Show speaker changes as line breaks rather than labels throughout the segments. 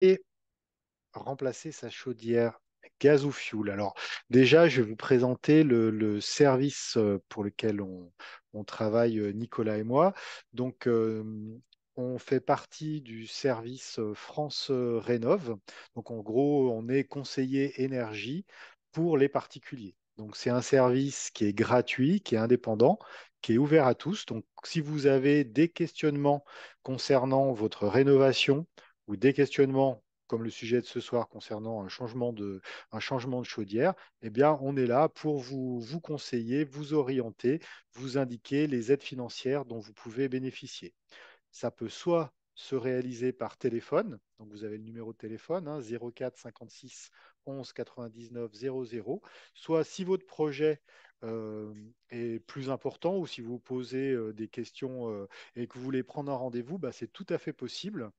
Et remplacer sa chaudière gaz ou fioul. Alors déjà, je vais vous présenter le service pour lequel on travaille, Nicolas et moi. Donc, on fait partie du service France Rénov'. Donc, en gros, on est conseiller énergie pour les particuliers. Donc, c'est un service qui est gratuit, qui est indépendant, qui est ouvert à tous. Donc, si vous avez des questionnements concernant votre rénovation ou des questionnements comme le sujet de ce soir concernant un changement de chaudière, eh bien, on est là pour vous conseiller, vous orienter, vous indiquer les aides financières dont vous pouvez bénéficier. Ça peut soit se réaliser par téléphone, donc vous avez le numéro de téléphone, hein, 04 56 11 99 00, soit si votre projet est plus important ou si vous posez des questions et que vous voulez prendre un rendez-vous, bah, c'est tout à fait possible.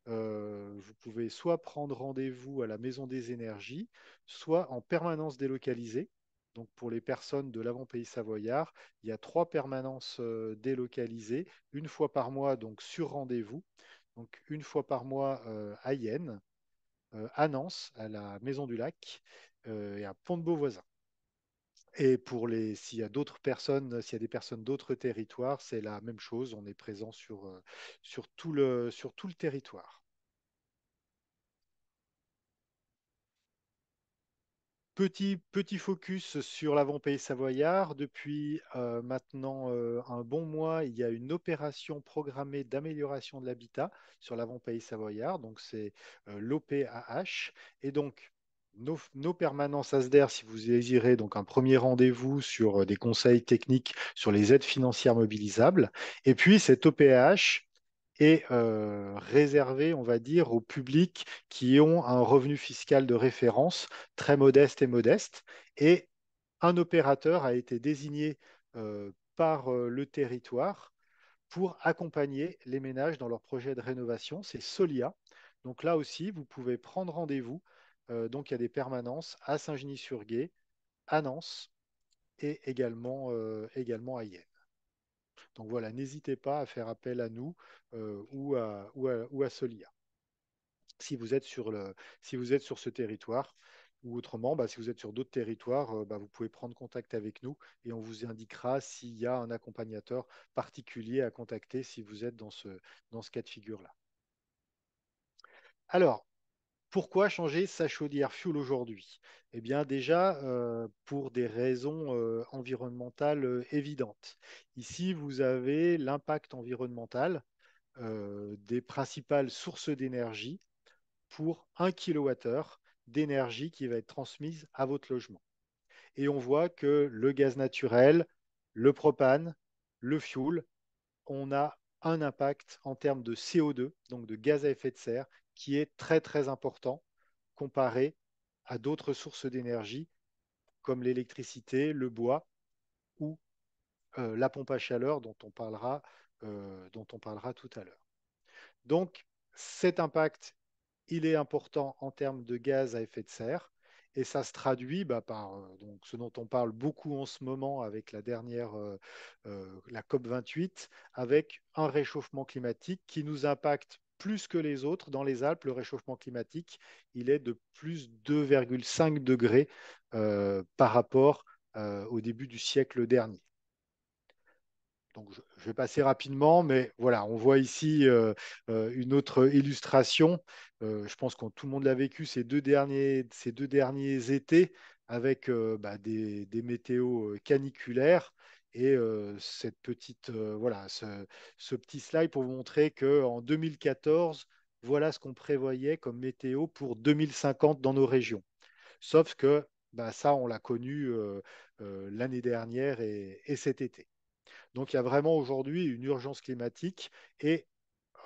Vous pouvez soit prendre rendez-vous à la Maison des Énergies, soit en permanence délocalisée. Donc pour les personnes de l'avant-pays savoyard, il y a trois permanences délocalisées, une fois par mois, donc sur rendez-vous. Donc une fois par mois à Yenne, à Nantes, à la Maison du Lac et à Pont-de-Beauvoisin. Et s'il y a d'autres personnes, s'il y a des personnes d'autres territoires, c'est la même chose. On est présent sur tout le territoire. Petit focus sur l'avant-pays savoyard. Depuis maintenant un bon mois, il y a une opération programmée d'amélioration de l'habitat sur l'avant-pays savoyard. Donc, c'est l'OPAH. Et donc, nos permanences ASDER, si vous désirez donc un premier rendez-vous sur des conseils techniques sur les aides financières mobilisables. Et puis, cette OPAH est réservée, on va dire, au public qui ont un revenu fiscal de référence très modeste et modeste. Et un opérateur a été désigné par le territoire pour accompagner les ménages dans leur projet de rénovation. C'est Solia. Donc là aussi, vous pouvez prendre rendez-vous. Donc il y a des permanences à Saint-Genis-sur-Gué, à Nantes et également à Yenne. Donc voilà, n'hésitez pas à faire appel à nous ou à Solia si vous êtes si vous êtes sur ce territoire. Ou autrement, bah, si vous êtes sur d'autres territoires, bah, vous pouvez prendre contact avec nous et on vous indiquera s'il y a un accompagnateur particulier à contacter si vous êtes dans ce cas de figure-là. Alors, pourquoi changer sa chaudière fuel aujourd'hui? Eh bien, déjà, pour des raisons environnementales évidentes. Ici, vous avez l'impact environnemental des principales sources d'énergie pour 1 kWh d'énergie qui va être transmise à votre logement. Et on voit que le gaz naturel, le propane, le fioul, on a un impact en termes de CO2, donc de gaz à effet de serre, qui est très très important comparé à d'autres sources d'énergie comme l'électricité, le bois ou la pompe à chaleur dont on parlera tout à l'heure. Donc cet impact il est important en termes de gaz à effet de serre et ça se traduit bah, par donc, ce dont on parle beaucoup en ce moment avec la COP28, avec un réchauffement climatique qui nous impacte plus que les autres. Dans les Alpes, le réchauffement climatique, il est de plus 2,5 degrés par rapport au début du siècle dernier. Donc, je vais passer rapidement, mais voilà, on voit ici une autre illustration. Je pense que tout le monde l'a vécu ces deux derniers étés avec bah, des météos caniculaires. Et voilà, ce petit slide pour vous montrer qu'en 2014, voilà ce qu'on prévoyait comme météo pour 2050 dans nos régions. Sauf que bah, ça, on l'a connu l'année dernière et cet été. Donc il y a vraiment aujourd'hui une urgence climatique et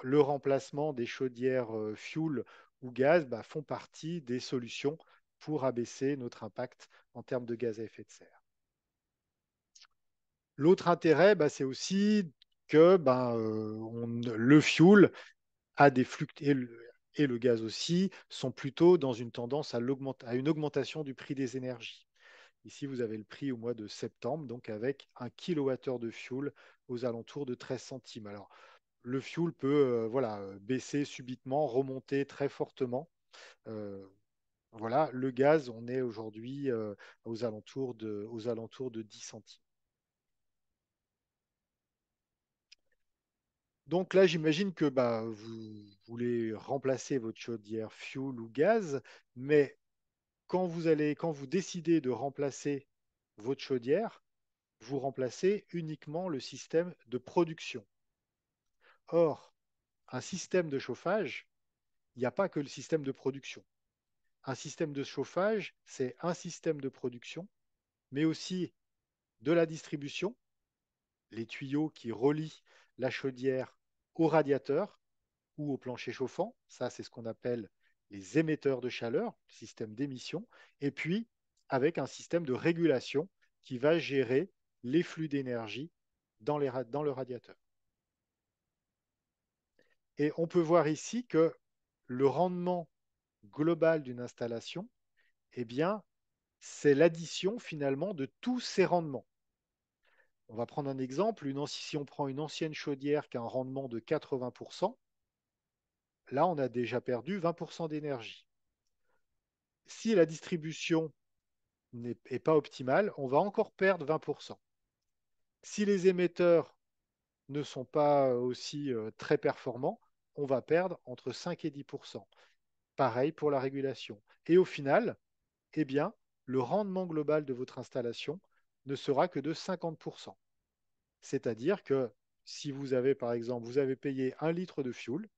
le remplacement des chaudières fuel ou gaz bah, font partie des solutions pour abaisser notre impact en termes de gaz à effet de serre. L'autre intérêt, bah, c'est aussi que bah, le fuel a des et le gaz aussi sont plutôt dans une tendance à une augmentation du prix des énergies. Ici, vous avez le prix au mois de septembre, donc avec 1 kWh de fuel aux alentours de 13 centimes. Alors, le fioul peut voilà, baisser subitement, remonter très fortement. Euh, voilà, le gaz, on est aujourd'hui aux alentours de 10 centimes. Donc là, j'imagine que bah, vous voulez remplacer votre chaudière fuel ou gaz, mais quand vous décidez de remplacer votre chaudière, vous remplacez uniquement le système de production. Or, un système de chauffage, il n'y a pas que le système de production. Un système de chauffage, c'est un système de production, mais aussi de la distribution, les tuyaux qui relient la chaudière au radiateur ou au plancher chauffant. Ça, c'est ce qu'on appelle les émetteurs de chaleur, système d'émission. Et puis, avec un système de régulation qui va gérer les flux d'énergie dans le radiateur. Et on peut voir ici que le rendement global d'une installation, eh bien, c'est l'addition finalement de tous ces rendements. On va prendre un exemple. Si on prend une ancienne chaudière qui a un rendement de 80%, là, on a déjà perdu 20% d'énergie. Si la distribution n'est pas optimale, on va encore perdre 20%. Si les émetteurs ne sont pas aussi très performants, on va perdre entre 5 et 10%. Pareil pour la régulation. Et au final, eh bien, le rendement global de votre installation ne sera que de 50%. C'est-à-dire que si vous avez, par exemple, vous avez payé 1 litre de fuel,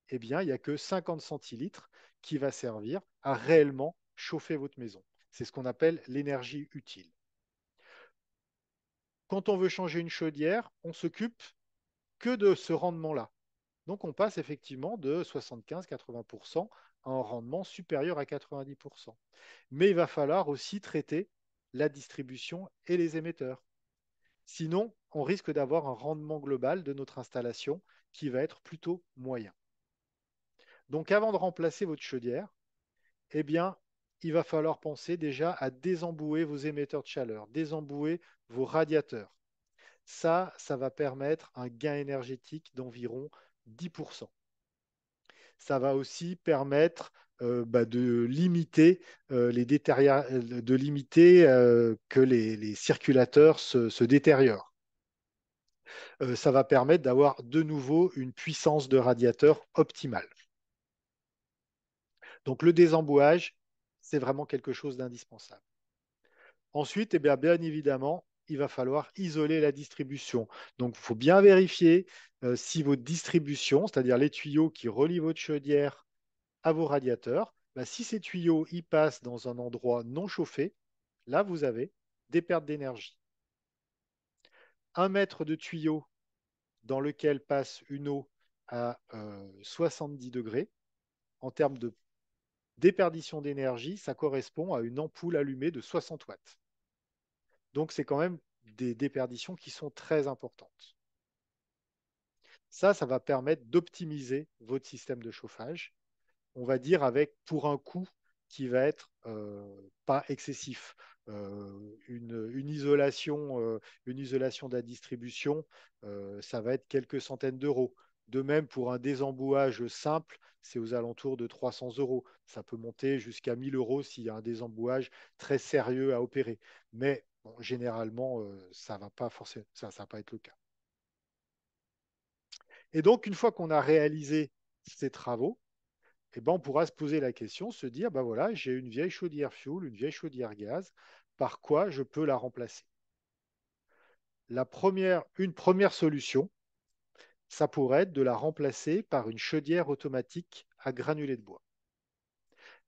eh bien, il n'y a que 50 centilitres qui va servir à réellement chauffer votre maison. C'est ce qu'on appelle l'énergie utile. Quand on veut changer une chaudière, on s'occupe que de ce rendement-là. Donc, on passe effectivement de 75-80% à un rendement supérieur à 90%. Mais il va falloir aussi traiter la distribution et les émetteurs. Sinon, on risque d'avoir un rendement global de notre installation qui va être plutôt moyen. Donc, avant de remplacer votre chaudière, eh bien, il va falloir penser déjà à désembouer vos émetteurs de chaleur, désembouer vos radiateurs. Ça va permettre un gain énergétique d'environ 10%. Ça va aussi permettre de limiter que les circulateurs se détériorent. Ça va permettre d'avoir de nouveau une puissance de radiateur optimale. Donc le désembouage, c'est vraiment quelque chose d'indispensable. Ensuite, bien évidemment, il va falloir isoler la distribution. Donc, il faut bien vérifier si votre distribution, c'est-à-dire les tuyaux qui relient votre chaudière à vos radiateurs, si ces tuyaux y passent dans un endroit non chauffé, là, vous avez des pertes d'énergie. 1 mètre de tuyau dans lequel passe une eau à 70 degrés, en termes de déperdition d'énergie, ça correspond à une ampoule allumée de 60 watts. Donc, c'est quand même des déperditions qui sont très importantes. Ça va permettre d'optimiser votre système de chauffage, on va dire avec pour un coût qui va être pas excessif. Une isolation de la distribution, ça va être quelques centaines d'euros. De même, pour un désembouage simple, c'est aux alentours de 300 euros. Ça peut monter jusqu'à 1000 euros s'il y a un désembouage très sérieux à opérer. Mais bon, généralement, ça ne va pas forcément, ça va pas être le cas. Et donc, une fois qu'on a réalisé ces travaux, eh ben, on pourra se poser la question, se dire, ben voilà, j'ai une vieille chaudière fuel, une vieille chaudière gaz, par quoi je peux la remplacer? Une première solution, ça pourrait être de la remplacer par une chaudière automatique à granulés de bois.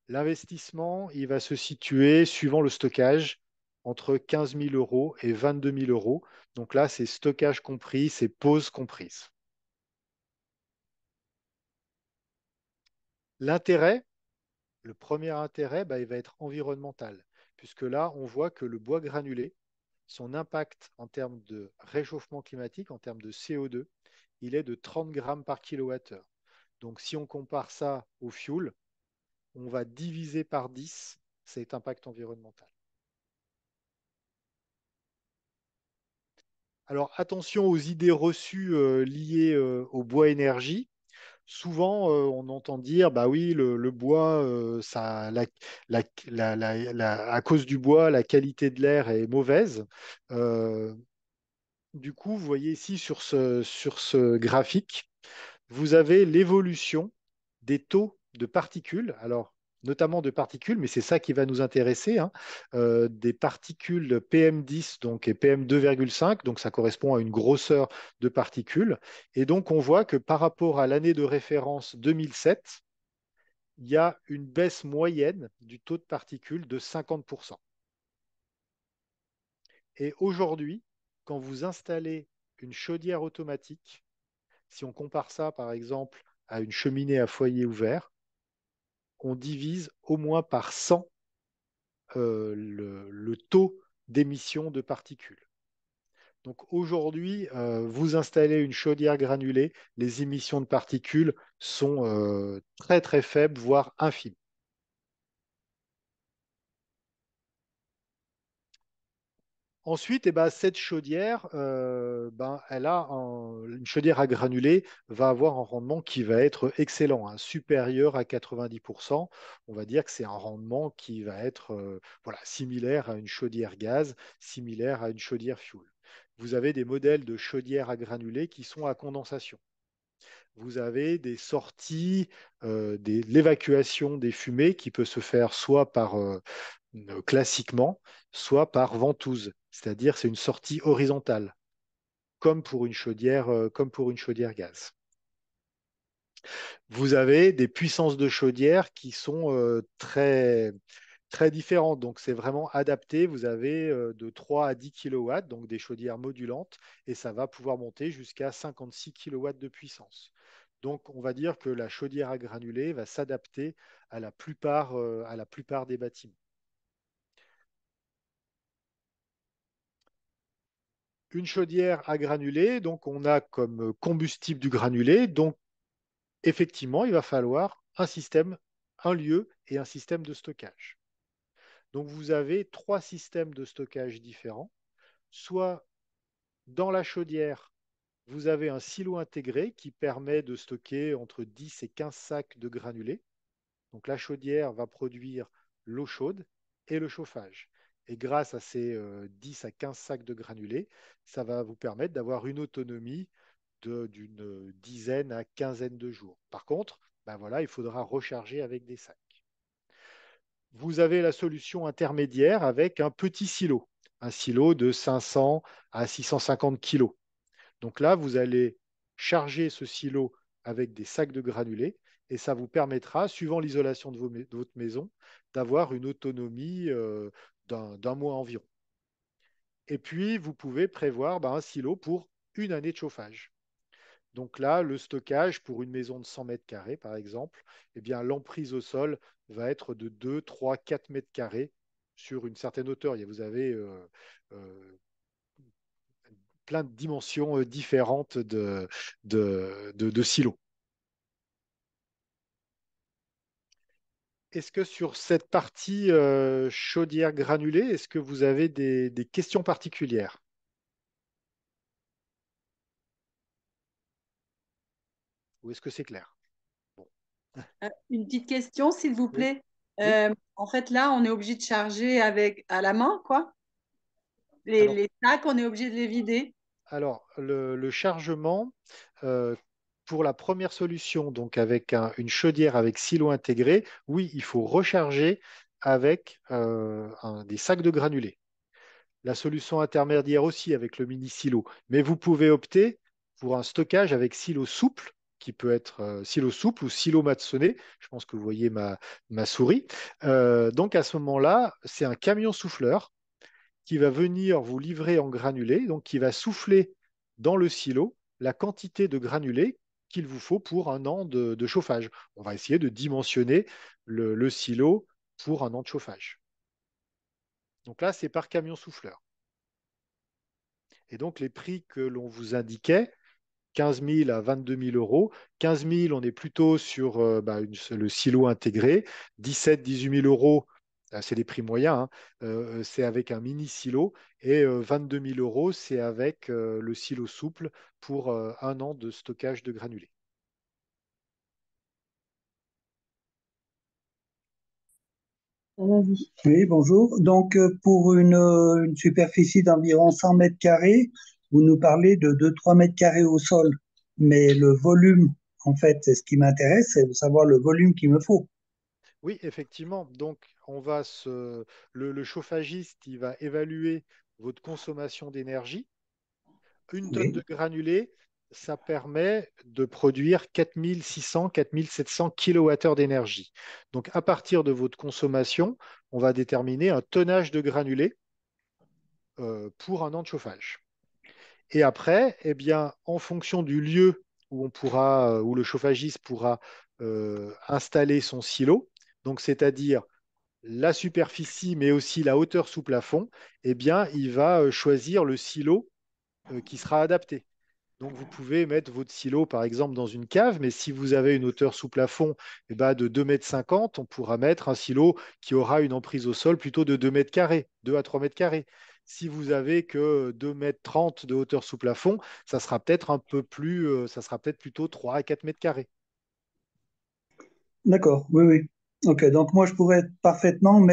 L'investissement, il va se situer, suivant le stockage, entre 15 000 euros et 22 000 euros. Donc là, c'est stockage compris, c'est pause comprise. L'intérêt, le premier intérêt, il va être environnemental, puisque là, on voit que le bois granulé, son impact en termes de réchauffement climatique, en termes de CO2, il est de 30 grammes par kilowattheure. Donc si on compare ça au fuel, on va diviser par 10 cet impact environnemental. Alors attention aux idées reçues liées au bois énergie. Souvent, on entend dire, bah oui, le bois, à cause du bois, la qualité de l'air est mauvaise. Euh, du coup, vous voyez ici sur ce graphique, vous avez l'évolution des taux de particules, alors notamment de particules, mais c'est ça qui va nous intéresser, hein, des particules PM10 donc, et PM2,5, donc ça correspond à une grosseur de particules. Et donc on voit que par rapport à l'année de référence 2007, il y a une baisse moyenne du taux de particules de 50%. Et aujourd'hui, quand vous installez une chaudière automatique, si on compare ça par exemple à une cheminée à foyer ouvert, on divise au moins par 100 le taux d'émission de particules. Donc aujourd'hui, vous installez une chaudière granulée, les émissions de particules sont très très faibles, voire infimes. Ensuite, eh ben, cette chaudière, une chaudière à granulés va avoir un rendement qui va être excellent, hein, supérieur à 90%. On va dire que c'est un rendement qui va être voilà, similaire à une chaudière gaz, similaire à une chaudière fuel. Vous avez des modèles de chaudières à granulés qui sont à condensation. Vous avez des sorties, l'évacuation des fumées qui peut se faire soit par classiquement, soit par ventouse, c'est-à-dire c'est une sortie horizontale, comme pour une chaudière gaz. Vous avez des puissances de chaudière qui sont très différentes, donc c'est vraiment adapté. Vous avez de 3 à 10 kilowatts, donc des chaudières modulantes, et ça va pouvoir monter jusqu'à 56 kilowatts de puissance. Donc, on va dire que la chaudière à granulés va s'adapter à la plupart des bâtiments. Une chaudière à granulés, donc on a comme combustible du granulé. Donc, effectivement, il va falloir un système, un lieu et un système de stockage. Donc, vous avez trois systèmes de stockage différents. Soit dans la chaudière, vous avez un silo intégré qui permet de stocker entre 10 et 15 sacs de granulés. Donc, la chaudière va produire l'eau chaude et le chauffage. Et grâce à ces 10 à 15 sacs de granulés, ça va vous permettre d'avoir une autonomie d'une dizaine à quinzaine de jours. Par contre, ben voilà, il faudra recharger avec des sacs. Vous avez la solution intermédiaire avec un petit silo, un silo de 500 à 650 kg. Donc là, vous allez charger ce silo avec des sacs de granulés et ça vous permettra, suivant l'isolation de votre maison, d'avoir une autonomie d'un mois environ. Et puis, vous pouvez prévoir ben, un silo pour une année de chauffage. Donc là, le stockage pour une maison de 100 mètres carrés, par exemple, eh bien, l'emprise au sol va être de 2, 3, 4 mètres carrés sur une certaine hauteur. Vous avez euh, plein de dimensions différentes de silos. Est-ce que sur cette partie chaudière granulée, est-ce que vous avez des questions particulières ou est-ce que c'est clair? Bon.
Une petite question, s'il vous
Oui,
plaît.
oui.
En fait, là, on est obligé de charger avec à la main, quoi.
Alors,
Les sacs, on est obligé de les vider.
le chargement, euh, pour la première solution, donc avec une chaudière avec silo intégré, oui, il faut recharger avec des sacs de granulés. La solution intermédiaire aussi avec le mini silo, mais vous pouvez opter pour un stockage avec silo souple, qui peut être silo souple ou silo maçonné. Je pense que vous voyez ma souris. Donc à ce moment-là, c'est un camion souffleur qui va venir vous livrer en granulés, donc qui va souffler dans le silo la quantité de granulés qu'il vous faut pour un an de chauffage. On va essayer de dimensionner le silo pour un an de chauffage. Donc là, c'est par camion souffleur. Et donc les prix que l'on vous indiquait, 15 000 à 22 000 euros. 15 000, on est plutôt sur le silo intégré. 17 000, 18 000 euros C'est des prix moyens, hein. C'est avec un mini silo et 22 000 euros, c'est avec le silo souple pour 1 an de stockage de granulés.
Oui, bonjour. Donc, pour une superficie d'environ 100 mètres carrés, vous nous parlez de 2-3 mètres carrés au sol. Mais le volume, en fait, c'est ce qui m'intéresse, c'est de savoir le volume qu'il me faut.
Oui, effectivement. Donc, le chauffagiste, il va évaluer votre consommation d'énergie. Une tonne de
Oui,
granulés, ça permet de produire 4600, 4700 kWh d'énergie. Donc, à partir de votre consommation, on va déterminer un tonnage de granulés pour 1 an de chauffage. Et après, eh bien, en fonction du lieu où le chauffagiste pourra installer son silo, donc c'est-à-dire la superficie, mais aussi la hauteur sous plafond, eh bien, il va choisir le silo qui sera adapté. Donc, vous pouvez mettre votre silo, par exemple, dans une cave, mais si vous avez une hauteur sous plafond de 2,50 m, on pourra mettre un silo qui aura une emprise au sol plutôt de 2 mètres carrés, 2 à 3 mètres carrés. Si vous avez que 2,30 m de hauteur sous plafond, ça sera peut-être plutôt 3 à 4 mètres carrés.
d'accord, oui, oui. Ok, donc moi, je pourrais parfaitement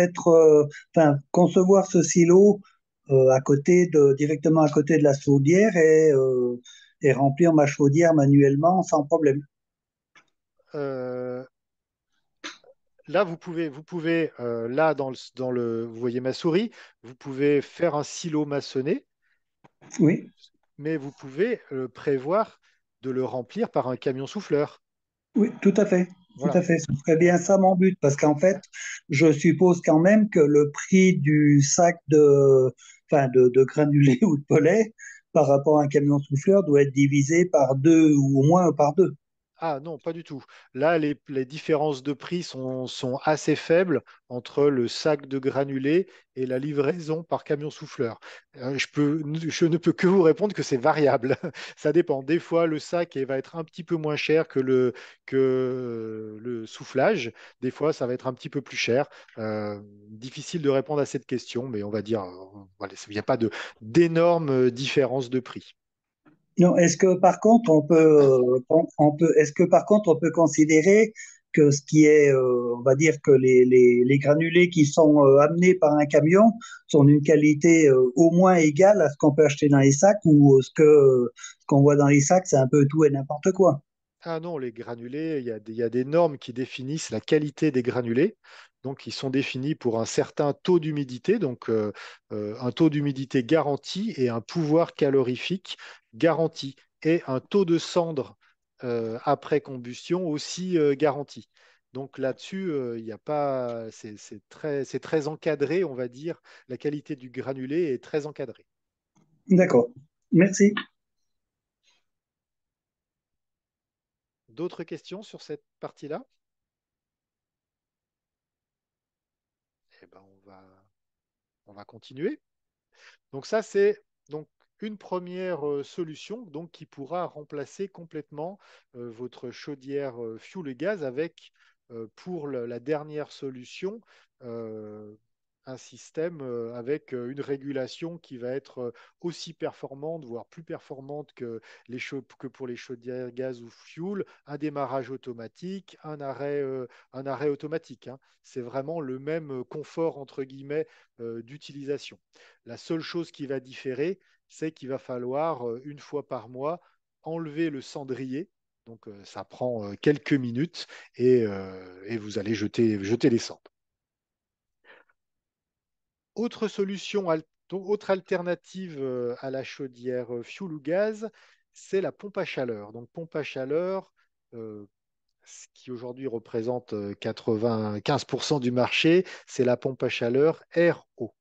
enfin, concevoir ce silo directement à côté de la chaudière et remplir ma chaudière manuellement sans problème.
Euh, Là, là, vous voyez ma souris, vous pouvez faire un silo maçonné,
Oui.
mais vous pouvez prévoir de le remplir par un camion souffleur.
Oui, tout à fait. Tout
Voilà.
à fait. Ce serait bien ça mon but, parce qu'en fait, je suppose quand même que le prix du sac enfin, de granulés ou de polais par rapport à un camion souffleur doit être divisé par deux ou au moins par deux.
Ah non, pas du tout. Là, les différences de prix sont assez faibles entre le sac de granulés et la livraison par camion souffleur. Je ne peux que vous répondre que c'est variable. Ça dépend. Des fois, le sac va être un petit peu moins cher que le soufflage. Des fois, ça va être un petit peu plus cher. Difficile de répondre à cette question, mais on va dire, voilà, il n'y a pas d'énormes différences de prix.
Non, est-ce que par contre est-ce que par contre on peut considérer que ce qui est, on va dire que les granulés qui sont amenés par un camion sont d'une qualité au moins égale à ce qu'on peut acheter dans les sacs ou ce qu'on voit dans les sacs c'est un peu tout et n'importe quoi.
Ah non, les granulés, il y a des normes qui définissent la qualité des granulés. Donc, ils sont définis pour un certain taux d'humidité, un taux d'humidité garanti et un pouvoir calorifique garanti, et un taux de cendre après combustion aussi garanti. Donc là-dessus, il y a pas, c'est très encadré, on va dire. La qualité du granulé est très encadrée.
D'accord. Merci.
D'autres questions sur cette partie-là? Eh ben, on va continuer. Donc ça, c'est donc une première solution donc, qui pourra remplacer complètement votre chaudière fioul et gaz avec, pour la dernière solution, euh, un système avec une régulation qui va être aussi performante, voire plus performante que pour les chaudières gaz ou fioul, un démarrage automatique, un arrêt automatique, hein. C'est vraiment le même confort, entre guillemets, d'utilisation. La seule chose qui va différer, c'est qu'il va falloir, une fois par mois, enlever le cendrier. Donc, ça prend quelques minutes et vous allez jeter les cendres. Autre solution, autre alternative à la chaudière fioul ou gaz, c'est la pompe à chaleur. Donc, pompe à chaleur, euh, ce qui aujourd'hui représente 95% du marché, c'est la pompe à chaleur RO.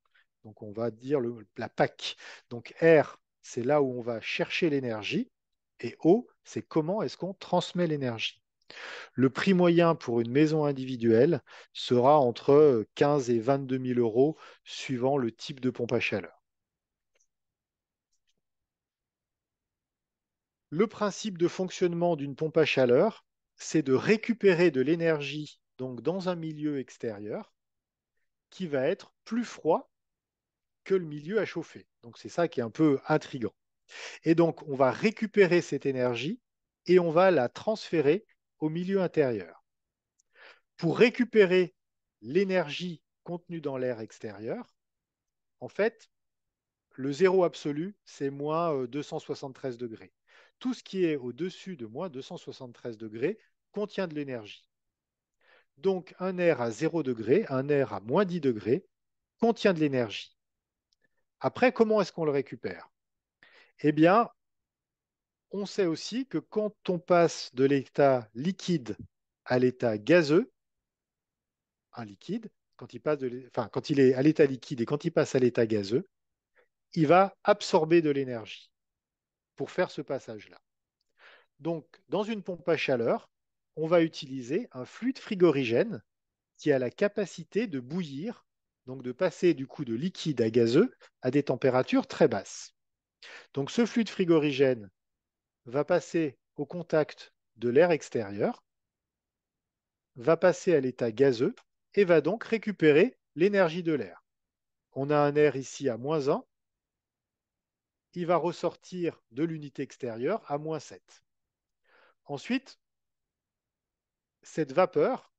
Donc, on va dire la PAC. Donc, R, c'est là où on va chercher l'énergie. Et O, c'est comment est-ce qu'on transmet l'énergie. Le prix moyen pour une maison individuelle sera entre 15 et 22 000 euros suivant le type de pompe à chaleur. Le principe de fonctionnement d'une pompe à chaleur, c'est de récupérer de l'énergie donc dans un milieu extérieur qui va être plus froid que le milieu à chauffer. Donc c'est ça qui est un peu intriguant. Et donc on va récupérer cette énergie et on va la transférer au milieu intérieur. Pour récupérer l'énergie contenue dans l'air extérieur, en fait, le zéro absolu, c'est moins 273 degrés. Tout ce qui est au-dessus de moins 273 degrés contient de l'énergie. Donc un air à 0 degré, un air à moins 10 degrés contient de l'énergie. Après, comment est-ce qu'on le récupère? Eh bien, on sait aussi que quand on passe de l'état liquide à l'état gazeux, un liquide, quand il est à l'état liquide et quand il passe à l'état gazeux, il va absorber de l'énergie pour faire ce passage-là. Donc, dans une pompe à chaleur, on va utiliser un fluide frigorigène qui a la capacité de bouillir, donc de passer du coup de liquide à gazeux à des températures très basses. Donc, ce fluide frigorigène va passer au contact de l'air extérieur, va passer à l'état gazeux et va donc récupérer l'énergie de l'air. On a un air ici à moins 1, il va ressortir de l'unité extérieure à moins 7. Ensuite, cette vapeur,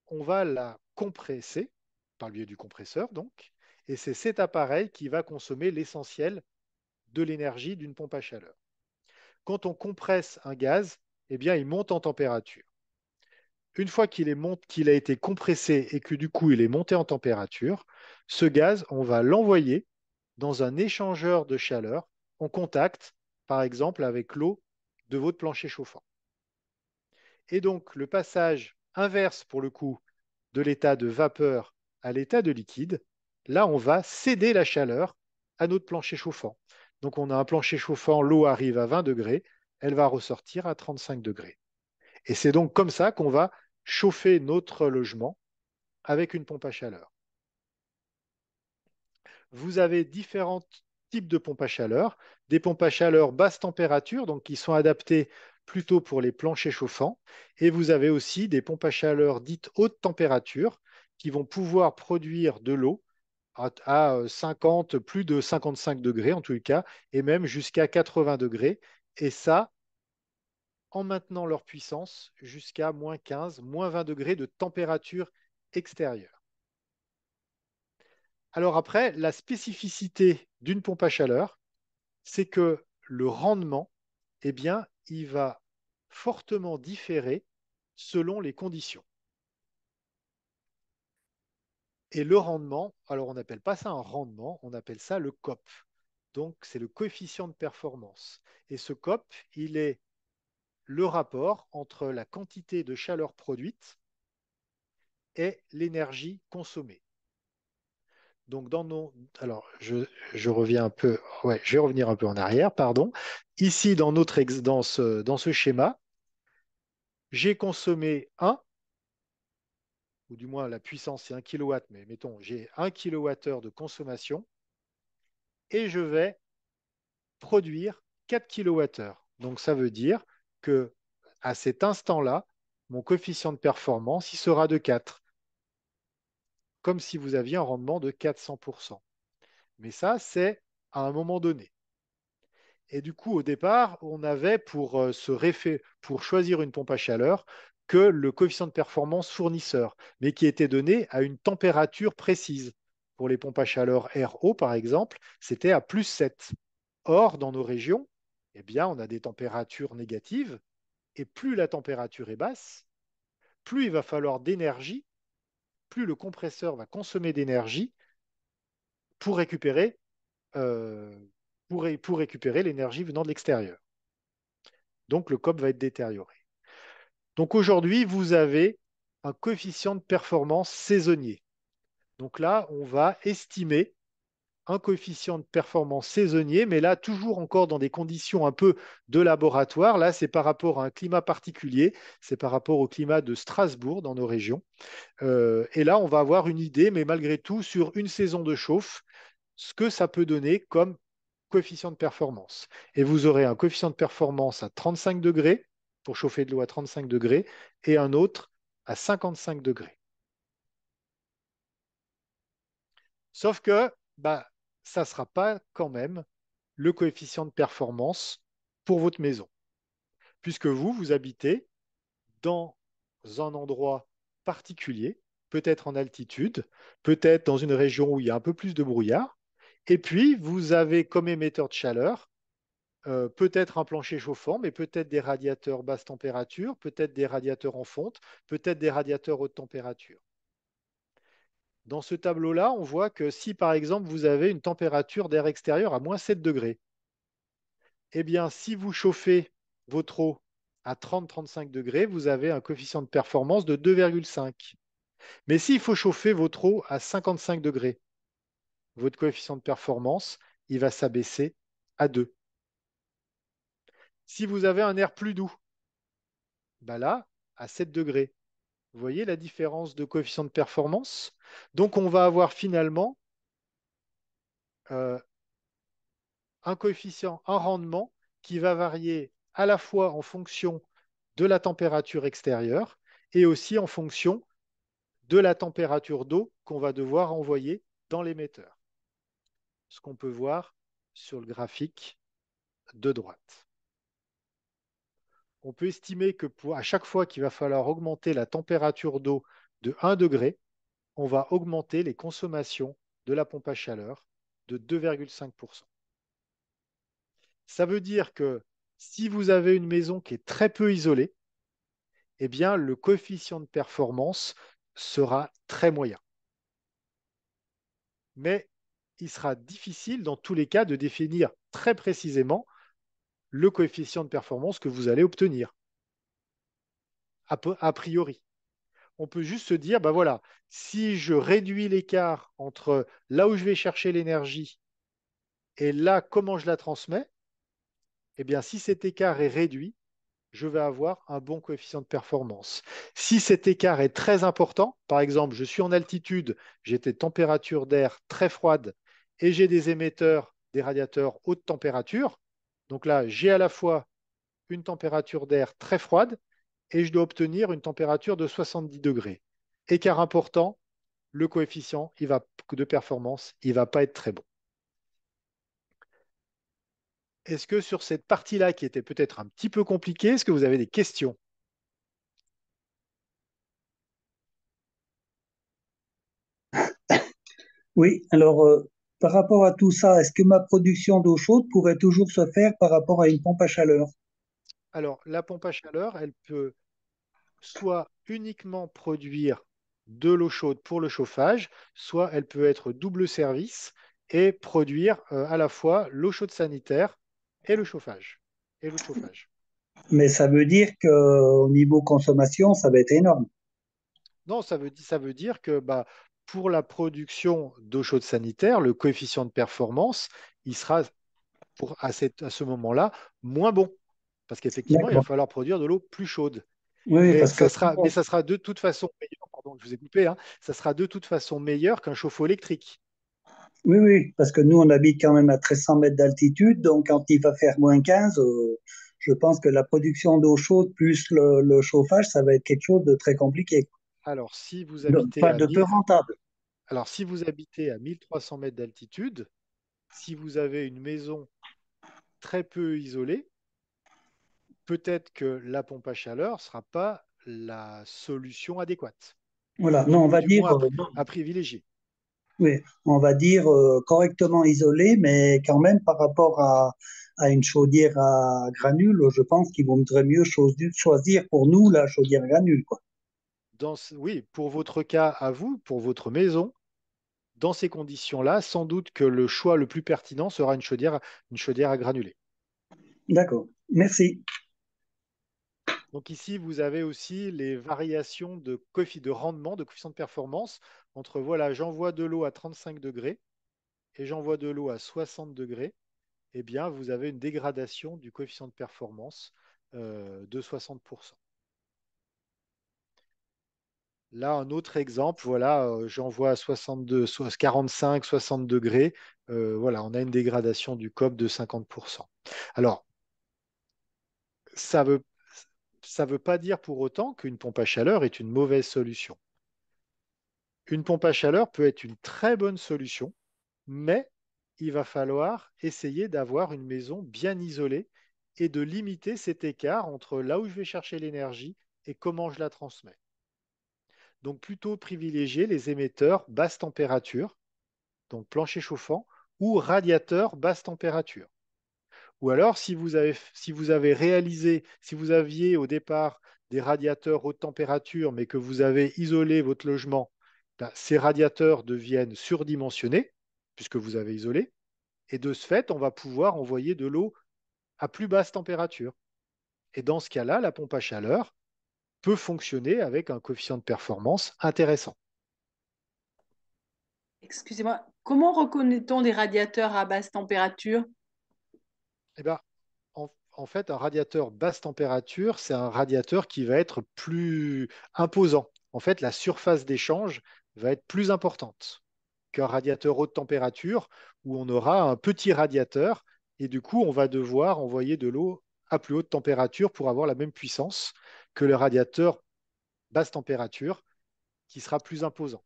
on va la compresser par le biais du compresseur, donc, et c'est cet appareil qui va consommer l'essentiel de l'énergie d'une pompe à chaleur. Quand on compresse un gaz, eh bien, il monte en température. Une fois qu'il a été compressé et que du coup il est monté en température, ce gaz, on va l'envoyer dans un échangeur de chaleur en contact, par exemple, avec l'eau de votre plancher chauffant. Et donc, le passage inverse, pour le coup, de l'état de vapeur à l'état de liquide, là, on va céder la chaleur à notre plancher chauffant. Donc, on a un plancher chauffant, l'eau arrive à 20 degrés, elle va ressortir à 35 degrés. Et c'est donc comme ça qu'on va chauffer notre logement avec une pompe à chaleur. Vous avez différents types de pompes à chaleur. Des pompes à chaleur basse température, donc qui sont adaptées plutôt pour les planchers chauffants. Et vous avez aussi des pompes à chaleur dites haute température qui vont pouvoir produire de l'eau à 50, plus de 55 degrés en tout cas, et même jusqu'à 80 degrés. Et ça, en maintenant leur puissance jusqu'à moins 15, moins 20 degrés de température extérieure. Alors après, la spécificité d'une pompe à chaleur, c'est que le rendement, eh bien, il va fortement différer selon les conditions. Et le rendement, alors on n'appelle pas ça un rendement, on appelle ça le COP. Donc c'est le coefficient de performance. Et ce COP, il est le rapport entre la quantité de chaleur produite et l'énergie consommée. Donc dans nos... Alors je reviens un peu, ouais, je vais revenir un peu en arrière, pardon. Ici, dans ce schéma, j'ai consommé 1, ou du moins la puissance c'est 1 kW, mais mettons, j'ai 1 kWh de consommation et je vais produire 4 kWh. Donc ça veut dire que à cet instant-là, mon coefficient de performance, il sera de 4, comme si vous aviez un rendement de 400%. Mais ça, c'est à un moment donné. Et du coup, au départ, on avait pour choisir une pompe à chaleur que le coefficient de performance fournisseur, mais qui était donné à une température précise. Pour les pompes à chaleur RO, par exemple, c'était à plus 7. Or, dans nos régions, eh bien, on a des températures négatives, et plus la température est basse, plus il va falloir d'énergie, plus le compresseur va consommer d'énergie pour récupérer, euh, pour récupérer l'énergie venant de l'extérieur. Donc le COP va être détérioré. Donc aujourd'hui, vous avez un coefficient de performance saisonnier. Donc là, on va estimer un coefficient de performance saisonnier, mais là, toujours encore dans des conditions un peu de laboratoire. Là, c'est par rapport à un climat particulier, c'est par rapport au climat de Strasbourg dans nos régions. Et là, on va avoir une idée, mais malgré tout, sur une saison de chauffe, ce que ça peut donner comme coefficient de performance. Et vous aurez un coefficient de performance à 35 degrés pour chauffer de l'eau à 35 degrés et un autre à 55 degrés. Sauf que bah, ça ne sera pas quand même le coefficient de performance pour votre maison, puisque vous habitez dans un endroit particulier, peut-être en altitude, peut-être dans une région où il y a un peu plus de brouillard, et puis vous avez comme émetteur de chaleur peut-être un plancher chauffant, mais peut-être des radiateurs basse température, peut-être des radiateurs en fonte, peut-être des radiateurs haute température. Dans ce tableau-là, on voit que si par exemple vous avez une température d'air extérieur à moins 7 degrés, eh bien si vous chauffez votre eau à 30-35 degrés, vous avez un coefficient de performance de 2,5. Mais s'il faut chauffer votre eau à 55 degrés, votre coefficient de performance, il va s'abaisser à 2. Si vous avez un air plus doux, bah là, à 7 degrés, vous voyez la différence de coefficient de performance? Donc, on va avoir finalement euh, un coefficient, un rendement qui va varier à la fois en fonction de la température extérieure et aussi en fonction de la température d'eau qu'on va devoir envoyer dans l'émetteur. Ce qu'on peut voir sur le graphique de droite. On peut estimer que à chaque fois qu'il va falloir augmenter la température d'eau de 1 degré, on va augmenter les consommations de la pompe à chaleur de 2,5%. Ça veut dire que si vous avez une maison qui est très peu isolée, eh bien, le coefficient de performance sera très moyen. Mais il sera difficile dans tous les cas de définir très précisément le coefficient de performance que vous allez obtenir, a priori. On peut juste se dire, ben voilà, si je réduis l'écart entre là où je vais chercher l'énergie et là, comment je la transmets, eh bien, si cet écart est réduit, je vais avoir un bon coefficient de performance. Si cet écart est très important, par exemple, je suis en altitude, j'ai des températures d'air très froides et j'ai des émetteurs, des radiateurs haute température, donc là, j'ai à la fois une température d'air très froide et je dois obtenir une température de 70 degrés. Écart important, le coefficient de performance, il ne va pas être très bon. Est-ce que sur cette partie-là qui était peut-être un petit peu compliquée, est-ce que vous avez des questions?
Oui, alors par rapport à tout ça, est-ce que ma production d'eau chaude pourrait toujours se faire par rapport à une pompe à chaleur?
Alors, la pompe à chaleur, elle peut soit uniquement produire de l'eau chaude pour le chauffage, soit elle peut être double service et produire à la fois l'eau chaude sanitaire et le chauffage, et l'eau de chauffage.
Mais ça veut dire qu'au niveau consommation, ça va être énorme.
Non, ça veut dire que bah, pour la production d'eau chaude sanitaire, le coefficient de performance, il sera à ce moment-là moins bon. Parce qu'effectivement, il va
D'accord.
falloir produire de l'eau plus chaude.
Oui, parce que
Mais ça sera de toute façon meilleur, pardon, je vous ai coupé, hein, ça sera de toute façon meilleur qu'un chauffe-eau électrique.
oui, oui, parce que nous, on habite quand même à 1300 mètres d'altitude, donc quand il va faire moins 15, je pense que la production d'eau chaude plus le chauffage, ça va être quelque chose de très compliqué.
Alors, si vous
Donc,
habitez
pas
à
de peu
1000,
rentable.
alors, si vous habitez à 1300 mètres d'altitude, si vous avez une maison très peu isolée, peut-être que la pompe à chaleur ne sera pas la solution adéquate,
Voilà, non, on
ou
va
du
dire,
moins à privilégier.
oui, on va dire correctement isolé, mais quand même par rapport à une chaudière à granules, je pense qu'il vaudrait mieux choisir pour nous la chaudière à granules, quoi.
Oui, pour votre cas à vous, pour votre maison, dans ces conditions-là, sans doute que le choix le plus pertinent sera une chaudière à granulés.
D'accord, merci.
Donc ici, vous avez aussi les variations de rendement, de coefficient de performance entre, voilà, j'envoie de l'eau à 35 degrés et j'envoie de l'eau à 60 degrés. Eh bien, vous avez une dégradation du coefficient de performance de 60%. Là, un autre exemple, voilà, j'envoie à 62, 45, 60 degrés. Voilà, on a une dégradation du COP de 50%. Alors, ça veut, ça veut pas dire pour autant qu'une pompe à chaleur est une mauvaise solution. Une pompe à chaleur peut être une très bonne solution, mais il va falloir essayer d'avoir une maison bien isolée et de limiter cet écart entre là où je vais chercher l'énergie et comment je la transmets. Donc plutôt privilégier les émetteurs basse température, donc plancher chauffant, ou radiateur basse température. Ou alors, si vous avez réalisé, si vous aviez au départ des radiateurs haute température, mais que vous avez isolé votre logement, ben, ces radiateurs deviennent surdimensionnés, puisque vous avez isolé, et de ce fait, on va pouvoir envoyer de l'eau à plus basse température. Et dans ce cas-là, la pompe à chaleur peut fonctionner avec un coefficient de performance intéressant.
Excusez-moi, comment reconnaît-on des radiateurs à basse température?
Eh ben, en fait, un radiateur basse température, c'est un radiateur qui va être plus imposant. En fait, la surface d'échange va être plus importante qu'un radiateur haute température où on aura un petit radiateur et du coup, on va devoir envoyer de l'eau à plus haute température pour avoir la même puissance que le radiateur basse température qui sera plus imposant.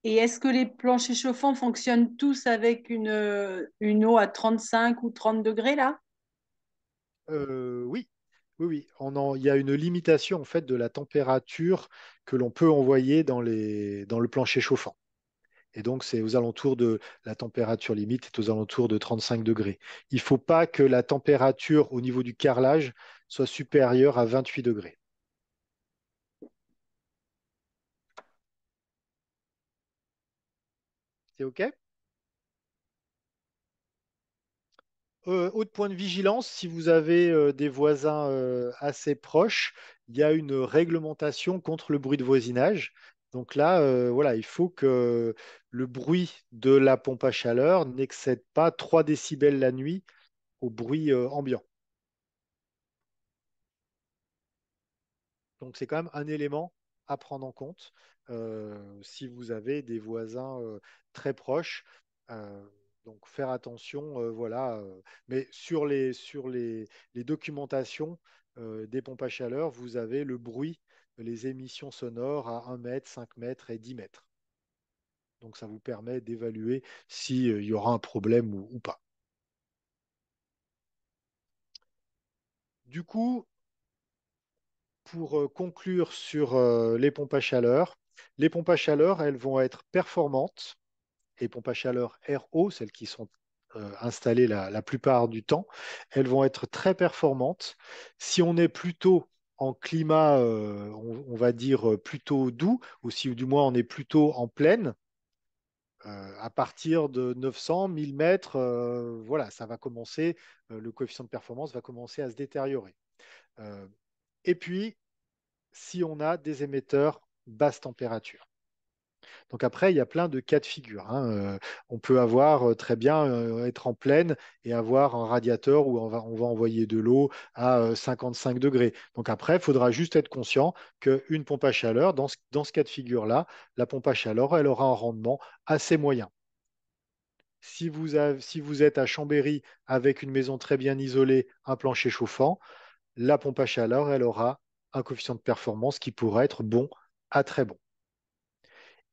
Et est-ce que les planchers chauffants fonctionnent tous avec une eau à 35 ou 30 degrés là?
Oui, oui, oui. Il y a une limitation en fait de la température que l'on peut envoyer dans le plancher chauffant. Et donc, c'est aux alentours de la température limite est aux alentours de 35 degrés. Il ne faut pas que la température au niveau du carrelage soit supérieure à 28 degrés. C'est OK? Autre point de vigilance, si vous avez des voisins assez proches, il y a une réglementation contre le bruit de voisinage. Donc là, voilà, il faut que le bruit de la pompe à chaleur n'excède pas 3 décibels la nuit au bruit ambiant. Donc c'est quand même un élément à prendre en compte si vous avez des voisins très proches. Euh, donc faire attention, voilà. Mais les documentations des pompes à chaleur, vous avez le bruit, les émissions sonores à 1 mètre, 5 mètres et 10 mètres. Donc ça vous permet d'évaluer s'il y aura un problème ou pas. Du coup, pour conclure sur les pompes à chaleur, elles vont être performantes. Les pompes à chaleur RO, celles qui sont installées la plupart du temps, elles vont être très performantes. Si on est plutôt en climat, on va dire plutôt doux, ou si du moins on est plutôt en plaine, à partir de 900, 1000 mètres, voilà, ça va commencer, le coefficient de performance va commencer à se détériorer. Euh, et puis, si on a des émetteurs basse température. Donc après, il y a plein de cas de figure, hein. On peut avoir très bien être en pleine et avoir un radiateur où on va envoyer de l'eau à 55 degrés. Donc après, il faudra juste être conscient qu'une pompe à chaleur, dans ce cas de figure-là, la pompe à chaleur, elle aura un rendement assez moyen. Si vous êtes à Chambéry avec une maison très bien isolée, un plancher chauffant, la pompe à chaleur, elle aura un coefficient de performance qui pourra être bon à très bon.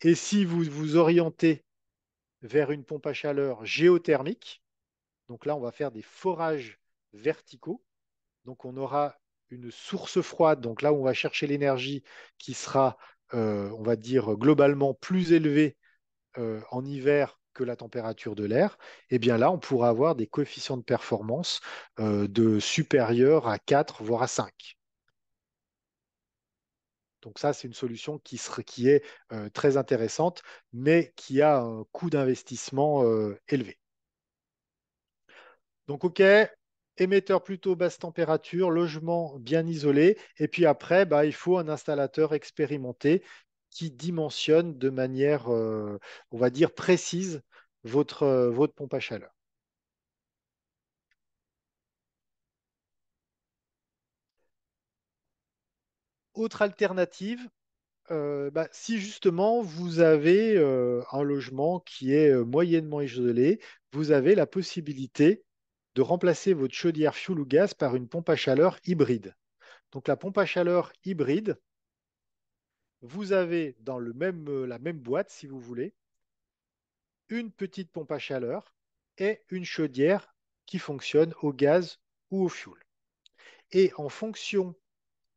Et si vous vous orientez vers une pompe à chaleur géothermique, donc là, on va faire des forages verticaux. Donc on aura une source froide, donc là où on va chercher l'énergie qui sera, on va dire, globalement plus élevée en hiver que la température de l'air, et bien là, on pourra avoir des coefficients de performance de supérieurs à 4, voire à 5. Donc ça, c'est une solution qui est très intéressante, mais qui a un coût d'investissement élevé. Donc, OK, émetteur plutôt basse température, logement bien isolé, et puis après, bah, il faut un installateur expérimenté qui dimensionne de manière, on va dire, précise votre pompe à chaleur. Autre alternative, bah, si justement vous avez un logement qui est moyennement isolé, vous avez la possibilité de remplacer votre chaudière fioul ou gaz par une pompe à chaleur hybride. Donc la pompe à chaleur hybride, vous avez dans la même boîte, si vous voulez, une petite pompe à chaleur et une chaudière qui fonctionne au gaz ou au fioul. Et en fonction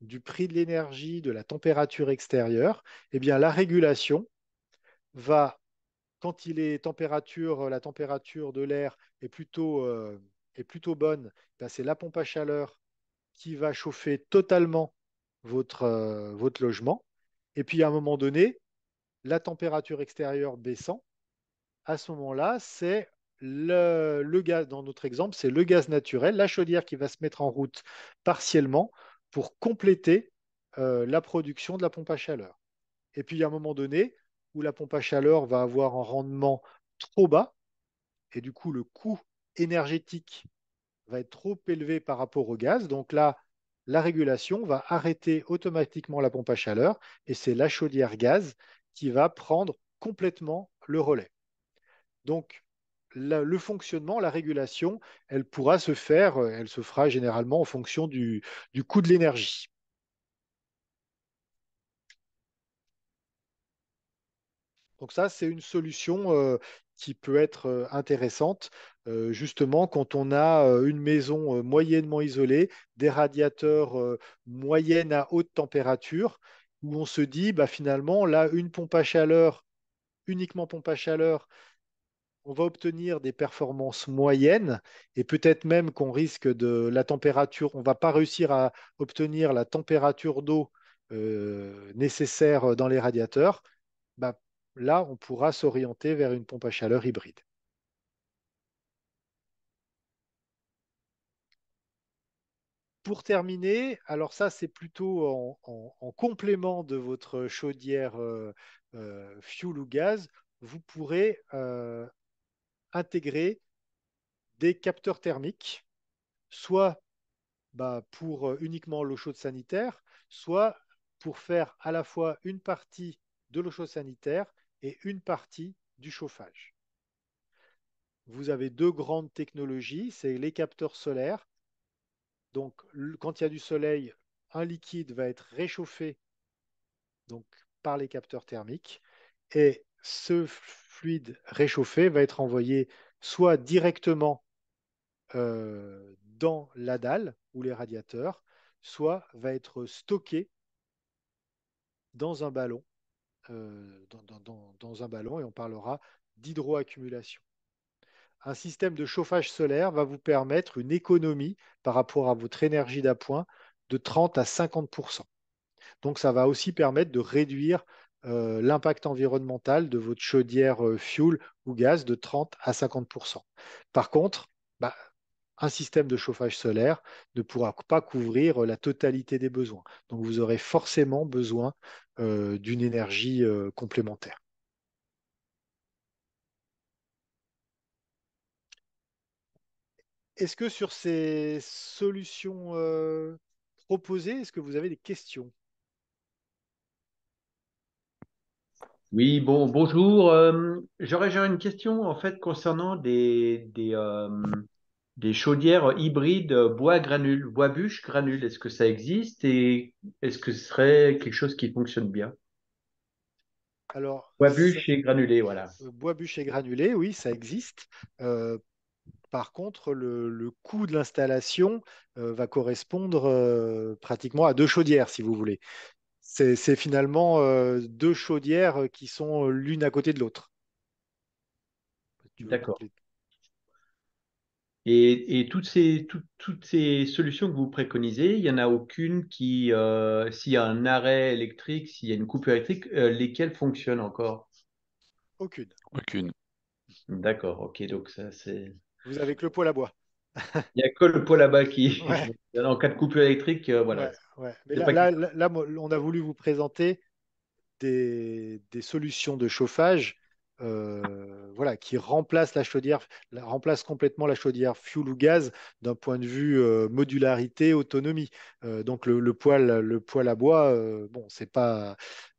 du prix de l'énergie, de la température extérieure, eh bien, la régulation va, quand la température de l'air est plutôt bonne, ben, c'est la pompe à chaleur qui va chauffer totalement votre logement. Et puis à un moment donné, la température extérieure baissant, à ce moment-là, c'est le gaz, dans notre exemple, c'est le gaz naturel, la chaudière qui va se mettre en route partiellement pour compléter la production de la pompe à chaleur. Et puis, il y a un moment donné où la pompe à chaleur va avoir un rendement trop bas, et du coup, le coût énergétique va être trop élevé par rapport au gaz. Donc là, la régulation va arrêter automatiquement la pompe à chaleur, et c'est la chaudière gaz qui va prendre complètement le relais. Donc, le fonctionnement, la régulation, elle se fera généralement en fonction du coût de l'énergie. Donc ça, c'est une solution qui peut être intéressante, justement quand on a une maison moyennement isolée, des radiateurs moyenne à haute température, où on se dit, bah, finalement, là, une pompe à chaleur, uniquement pompe à chaleur, on va obtenir des performances moyennes et peut-être même qu'on risque de la température, on va pas réussir à obtenir la température d'eau nécessaire dans les radiateurs. Bah, là, on pourra s'orienter vers une pompe à chaleur hybride. Pour terminer, alors ça, c'est plutôt en complément de votre chaudière fuel ou gaz, vous pourrez intégrer des capteurs thermiques, soit bah, pour uniquement l'eau chaude sanitaire, soit pour faire à la fois une partie de l'eau chaude sanitaire et une partie du chauffage. Vous avez deux grandes technologies, c'est les capteurs solaires. Donc, quand il y a du soleil, un liquide va être réchauffé donc, par les capteurs thermiques et ce fluide réchauffé va être envoyé soit directement dans la dalle ou les radiateurs, soit va être stocké dans un ballon, dans un ballon et on parlera d'hydroaccumulation. Un système de chauffage solaire va vous permettre une économie par rapport à votre énergie d'appoint de 30 à 50%. Donc, ça va aussi permettre de réduire l'impact environnemental de votre chaudière fuel ou gaz de 30 à 50%. Par contre, bah, un système de chauffage solaire ne pourra pas couvrir la totalité des besoins. Donc, vous aurez forcément besoin d'une énergie complémentaire. Est-ce que sur ces solutions proposées, est-ce que vous avez des questions?
Oui, bon, bonjour. J'aurais une question en fait concernant des chaudières hybrides bois granule, bois bûche granule. Est-ce que ça existe et est-ce que ce serait quelque chose qui fonctionne bien?
Alors,
Bois bûche et granulé, voilà.
bois bûcher granulé, oui, ça existe. Euh, Par contre, le coût de l'installation va correspondre pratiquement à deux chaudières, si vous voulez. C'est finalement deux chaudières qui sont l'une à côté de l'autre. Tu veux
D'accord.
compléter?
Et toutes ces solutions que vous préconisez, il n'y en a aucune qui, s'il y a un arrêt électrique, s'il y a une coupure électrique, lesquelles fonctionnent encore?
Aucune.
Aucune.
D'accord, ok, donc ça c'est.
Vous avez que le poêle à bois.
Il n'y a que le pot là-bas qui,
Ouais,
en cas de coupure électrique, voilà.
ouais, ouais. Mais
C'est pas quelque
moi, on a voulu vous présenter des solutions de chauffage voilà, qui remplacent remplacent complètement la chaudière fuel ou gaz d'un point de vue modularité, autonomie. Donc le poêle à bois, bon, c'est pas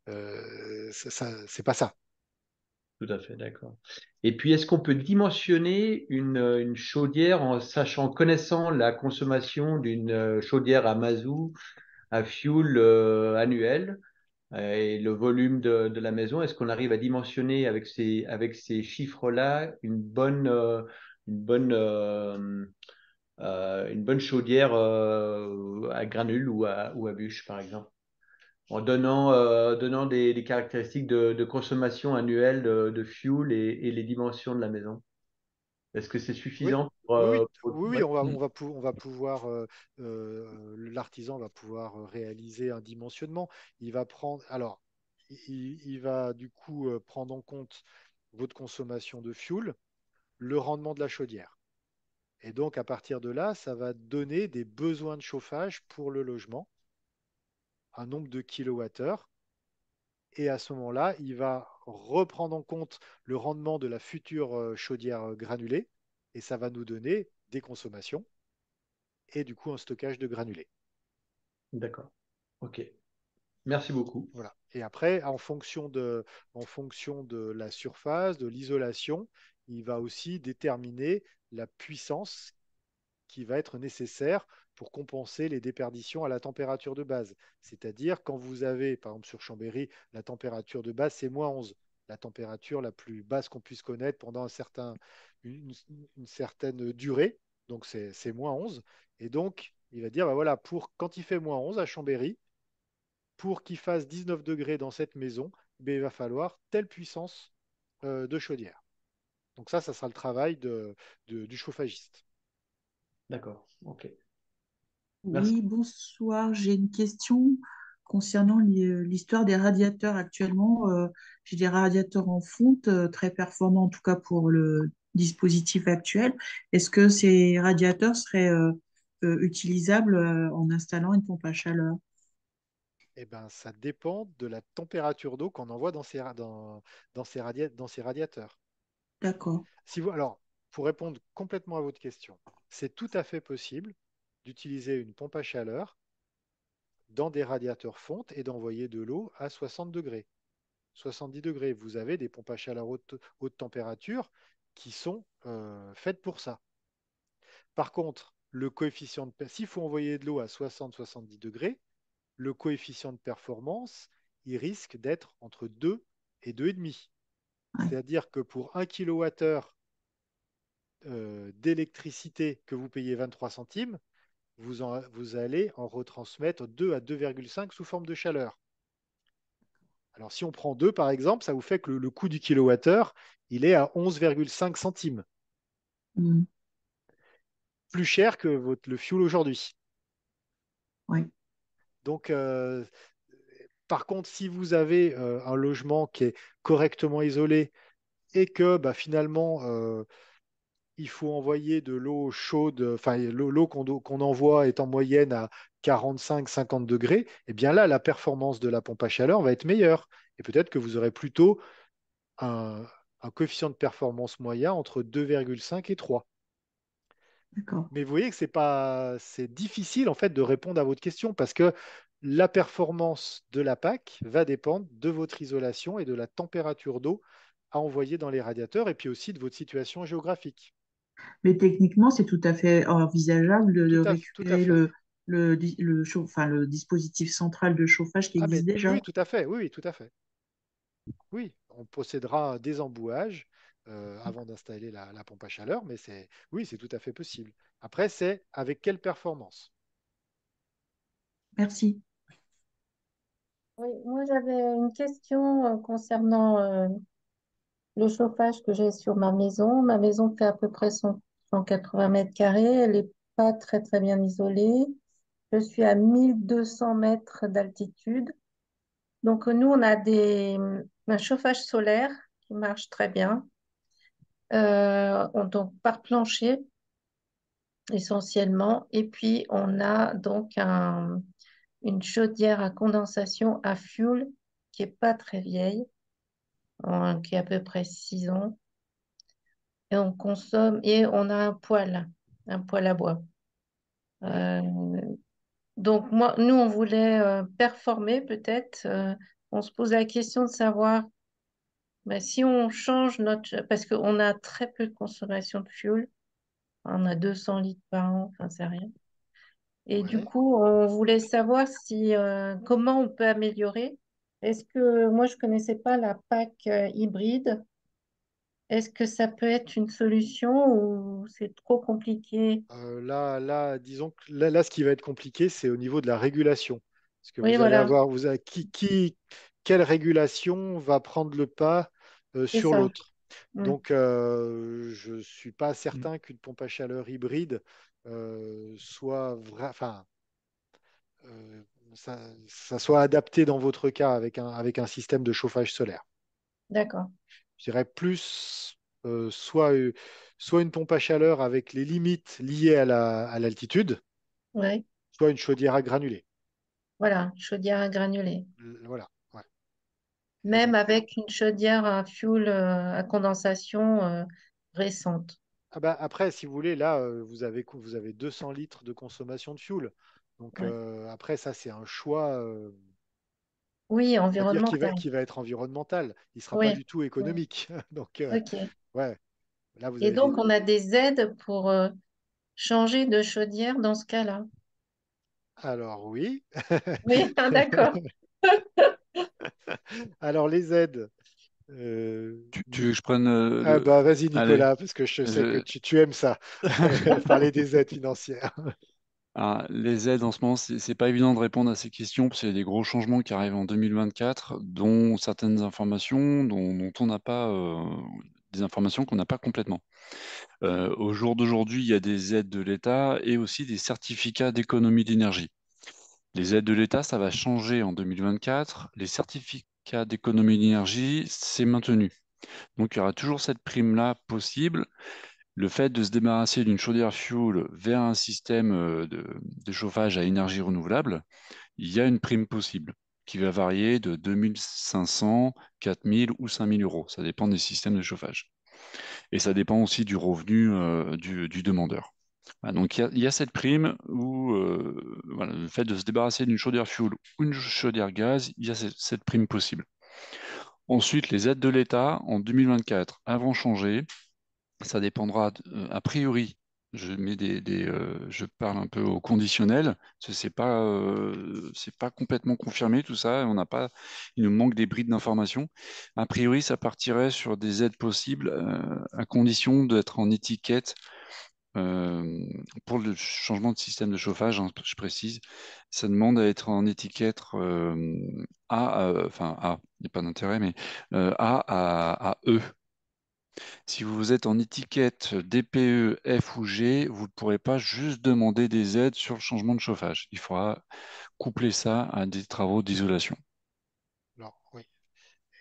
ça.
Tout à fait, d'accord. Et puis, est-ce qu'on peut dimensionner une chaudière en sachant, connaissant la consommation d'une chaudière à mazout, à fioul annuelle? et le volume de la maison, est-ce qu'on arrive à dimensionner avec ces chiffres-là une bonne chaudière à granules ou à bûches, par exemple, en donnant des caractéristiques de consommation annuelle de fuel et les dimensions de la maison. Est-ce que c'est
Oui,
suffisant
oui, oui,
ouais.
on va pouvoir, l'artisan va pouvoir réaliser un dimensionnement. Il va prendre, alors, il va du coup prendre en compte votre consommation de fuel, le rendement de la chaudière. Et donc, à partir de là, ça va donner des besoins de chauffage pour le logement, un nombre de kilowattheures. Et à ce moment-là, il va reprendre en compte le rendement de la future chaudière granulée. Et ça va nous donner des consommations et du coup un stockage de granulés.
D'accord. OK. Merci beaucoup.
Voilà. Et après, en fonction de la surface, de l'isolation, il va aussi déterminer la puissance qui va être nécessaire pour compenser les déperditions à la température de base. C'est-à-dire quand vous avez, par exemple sur Chambéry, la température de base, c'est -11, la température la plus basse qu'on puisse connaître pendant une, une certaine durée. Donc c'est -11. Et donc, il va dire, bah voilà, quand il fait -11 à Chambéry, pour qu'il fasse 19 degrés dans cette maison, ben, il va falloir telle puissance de chaudière. Donc ça sera le travail du chauffagiste.
D'accord. OK. Merci.
Oui, bonsoir. J'ai une question concernant l'histoire des radiateurs actuellement. J'ai des radiateurs en fonte très performants, en tout cas pour le dispositif actuel. Est-ce que ces radiateurs seraient utilisables en installant une pompe à chaleur?
Eh ben, ça dépend de la température d'eau qu'on envoie dans ces radiateurs.
D'accord,
Alors, pour répondre complètement à votre question, c'est tout à fait possible d'utiliser une pompe à chaleur dans des radiateurs fonte et d'envoyer de l'eau à 60 degrés. 70 degrés, vous avez des pompes à chaleur haute température qui sont faites pour ça. Par contre, s'il faut envoyer de l'eau à 60-70 degrés, le coefficient de performance, il risque d'être entre 2 et 2,5.
ouais,
C'est-à-dire que pour 1 kWh d'électricité que vous payez 23 centimes, vous allez en retransmettre 2 à 2,5 sous forme de chaleur. Alors si on prend 2 par exemple, ça vous fait que le coût du kilowattheure, il est à 11,5 centimes,
hmm,
plus cher que le fuel aujourd'hui.
ouais,
Donc, par contre, si vous avez un logement qui est correctement isolé et que bah, finalement, il faut envoyer de l'eau chaude, enfin l'eau qu'on envoie est en moyenne à 45-50 degrés, et bien là, la performance de la pompe à chaleur va être meilleure. Et peut-être que vous aurez plutôt un, un coefficient de performance moyen entre 2,5 et 3.
d'accord.
Mais vous voyez que c'est difficile en fait de répondre à votre question parce que la performance de la PAC va dépendre de votre isolation et de la température d'eau à envoyer dans les radiateurs et puis aussi de votre situation géographique.
Mais techniquement, c'est tout à fait envisageable de
Tout à
récupérer
fait.
enfin, le dispositif central de chauffage qui
Ah, mais
existe déjà.
oui, tout à fait. Oui, oui, tout à fait. Oui, on procédera à un désembouage avant d'installer la pompe à chaleur, mais oui, c'est tout à fait possible. Après, c'est avec quelle performance?
Merci.
Oui, moi j'avais une question concernant le chauffage que j'ai sur ma maison. Ma maison fait à peu près 180 mètres carrés. Elle n'est pas très très bien isolée. Je suis à 1200 mètres d'altitude. Donc nous, on a un chauffage solaire qui marche très bien. Donc par plancher essentiellement. Et puis on a donc une chaudière à condensation à fuel qui est pas très vieille, qui a à peu près 6 ans. Et on consomme, et on a un poêle à bois.
Oui.
Euh, donc, nous, on voulait performer peut-être. On se pose la question de savoir bah, si on change parce qu'on a très peu de consommation de fuel. On a 200 litres par an, enfin, c'est rien. Et du
Ouais.
coup, on voulait savoir comment on peut améliorer. Est-ce que moi, je connaissais pas la PAC hybride. Est-ce que ça peut être une solution ou c'est trop compliqué?
Disons que là, ce qui va être compliqué, c'est au niveau de la régulation. Parce que
Oui,
vous allez
voilà,
avoir, quelle régulation va prendre le pas
c'est
sur
ça.
l'autre?
Mm.
Donc, je ne suis pas
Mm.
certain qu'une pompe à chaleur hybride soit enfin, euh, ça soit adapté dans votre cas avec un système de chauffage solaire.
D'accord.
Je dirais plus soit une pompe à chaleur avec les limites liées à l'altitude,
Ouais.
soit une chaudière à granulés.
Voilà, chaudière à granulés.
Voilà. Ouais. Et
Même
donc,
avec une chaudière à fioul à condensation récente.
après, si vous voulez, là, vous avez 200 litres de consommation de fuel. Donc,
Ouais.
après, ça, c'est un choix,
Oui,
on va dire,
environnemental.
qui va être environnemental. Il ne sera pas
Oui.
du tout
Oui.
économique. Donc,
OK.
ouais, là, vous
Et
avez
donc,
des.
on a des aides pour changer de chaudière dans ce cas-là.
Alors, oui.
Oui, ah, d'accord.
Alors, les aides. euh,
Tu veux que je prenne
Ah bah vas-y
Allez,
Nicolas, parce que je sais que
je...
tu aimes ça, parler des aides financières.
Ah, les aides en ce moment, c'est pas évident de répondre à ces questions parce qu'il y a des gros changements qui arrivent en 2024, dont certaines informations dont on n'a pas, des informations qu'on n'a pas complètement. Au jour d'aujourd'hui, il y a des aides de l'État et aussi des certificats d'économie d'énergie. Les aides de l'État, ça va changer en 2024. Les certificats d'économie d'énergie, c'est maintenu. Donc, il y aura toujours cette prime-là possible. Le fait de se débarrasser d'une chaudière fuel vers un système de chauffage à énergie renouvelable, il y a une prime possible qui va varier de 2500, 4000 ou 5000 euros. Ça dépend des systèmes de chauffage. Et ça dépend aussi du revenu du demandeur. Voilà, donc il y a cette prime où voilà, le fait de se débarrasser d'une chaudière fuel ou une chaudière gaz, il y a cette prime possible. Ensuite, les aides de l'État en 2024 elles vont changer. Ça dépendra, a priori, je parle un peu au conditionnel, parce que c'est pas complètement confirmé tout ça, on n'a pas, il nous manque des brides d'informations. A priori, ça partirait sur des aides possibles à condition d'être en étiquette euh, pour le changement de système de chauffage, hein, je précise, ça demande à être en étiquette A, enfin A, il n'y a pas d'intérêt, mais à E. Si vous êtes en étiquette DPE, F ou G, vous ne pourrez pas juste demander des aides sur le changement de chauffage. Il faudra coupler ça à des travaux d'isolation.
Alors, oui.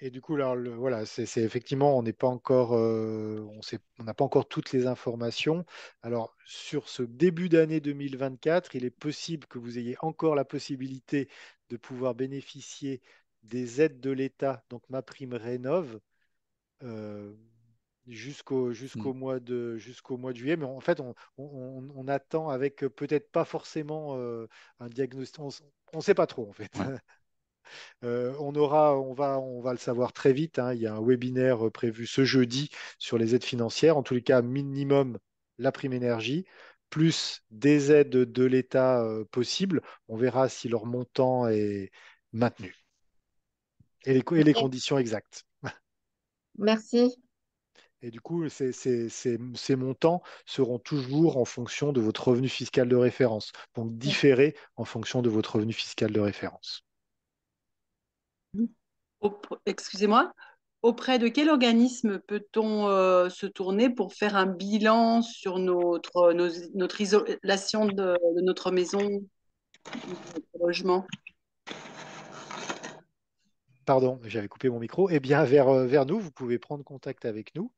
Et du coup, alors, voilà, c'est effectivement, on n'est pas encore, on n'a pas encore toutes les informations. Alors, sur ce début d'année 2024, il est possible que vous ayez encore la possibilité de pouvoir bénéficier des aides de l'État, donc ma prime Rénov', euh,
Hmm.
jusqu'au mois de juillet. Mais en fait, on attend avec peut-être pas forcément un diagnostic. On ne sait pas trop, en fait.
Ouais.
On va le savoir très vite, hein. Il y a un webinaire prévu ce jeudi sur les aides financières. En tous les cas, minimum la prime énergie, plus des aides de l'État possibles. On verra si leur montant est maintenu et les
Ok,
conditions exactes.
merci.
Et du coup, ces montants seront toujours en fonction de votre revenu fiscal de référence, donc différés en fonction de votre revenu fiscal de référence.
Excusez-moi, auprès de quel organisme peut-on se tourner pour faire un bilan sur notre isolation de notre maison, de notre logement?
Pardon, j'avais coupé mon micro. Eh bien, vers nous, vous pouvez prendre contact avec nous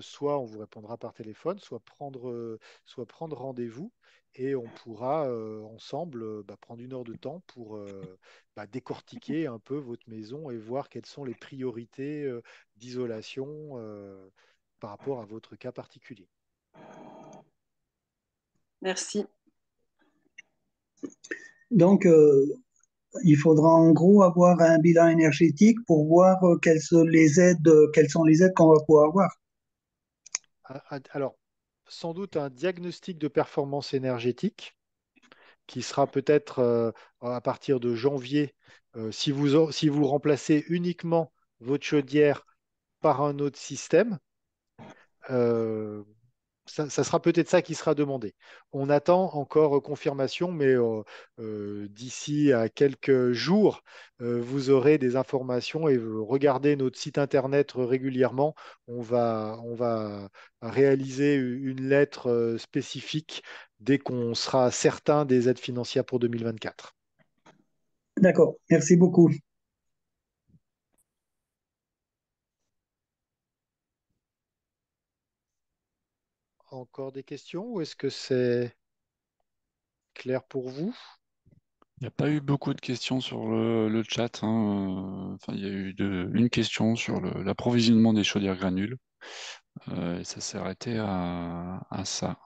soit on vous répondra par téléphone, soit prendre rendez-vous et on pourra ensemble prendre une heure de temps pour décortiquer un peu votre maison et voir quelles sont les priorités d'isolation par rapport à votre cas particulier.
Merci.
Donc, il faudra en gros avoir un bilan énergétique pour voir quelles sont les aides qu'on va pouvoir avoir.
Alors, sans doute un diagnostic de performance énergétique qui sera peut-être à partir de janvier Si vous remplacez uniquement votre chaudière par un autre système, euh, ça sera peut-être ça qui sera demandé. On attend encore confirmation, mais d'ici à quelques jours, vous aurez des informations et regardez notre site internet régulièrement. On va réaliser une lettre spécifique dès qu'on sera certain des aides financières pour 2024.
D'accord, merci beaucoup.
Encore des questions ou est-ce que c'est clair pour vous?
Il n'y a pas eu beaucoup de questions sur le chat, hein. Enfin, il y a eu une question sur l'approvisionnement des chaudières granules. Et ça s'est arrêté à ça.